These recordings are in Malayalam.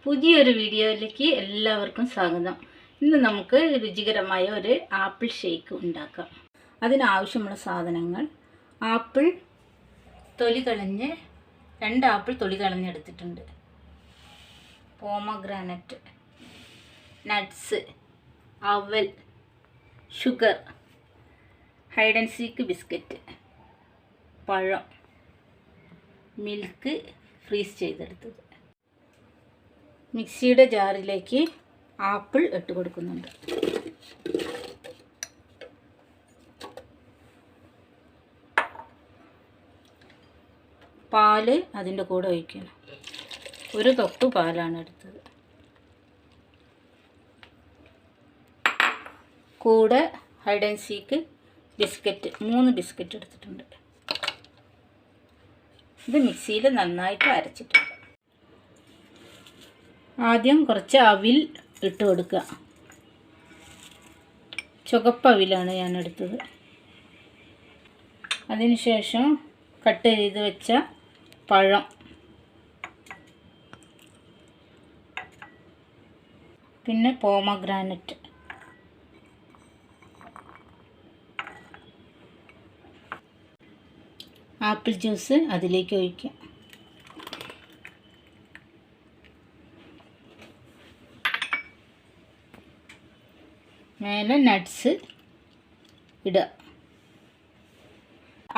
പുതിയൊരു വീഡിയോയിലേക്ക് എല്ലാവർക്കും സ്വാഗതം. ഇന്ന് നമുക്ക് രുചികരമായ ഒരു ആപ്പിൾ ഷേക്ക് ഉണ്ടാക്കാം. അതിനാവശ്യമുള്ള സാധനങ്ങൾ: ആപ്പിൾ തൊലി കളഞ്ഞ് 2 ആപ്പിൾ തൊലി കളഞ്ഞെടുത്തിട്ടുണ്ട്, പോമഗ്രാനറ്റ്, നട്ട്സ്, അവൽ, sugar, hide and seek biscuit, പഴം, മിൽക്ക് ഫ്രീസ് ചെയ്തെടുത്തത്. മിക്സിയുടെ ജാറിലേക്ക് ആപ്പിൾ ഇട്ട് കൊടുക്കുന്നുണ്ട്. പാല് അതിൻ്റെ കൂടെ ഒഴിക്കണം. 1 കപ്പ് പാലാണ് എടുത്തത്. കൂടെ hide and seek biscuit 3 biscuit എടുത്തിട്ടുണ്ട്. ഇത് മിക്സിയിൽ നന്നായിട്ട് അരച്ചിട്ടുണ്ട്. ആദ്യം കുറച്ച് അവിൽ ഇട്ട് കൊടുക്കുക. ചുവപ്പ് അവിലാണ് ഞാൻ എടുത്തത്. അതിനുശേഷം കട്ട് ചെയ്ത് വെച്ച പഴം, പിന്നെ പോമഗ്രാനറ്റ്, ആപ്പിൾ ജ്യൂസ് അതിലേക്ക് ഒഴിക്കാം. മേലെ നട്ട്സ് ഇടുക.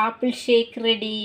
Apple shake ready.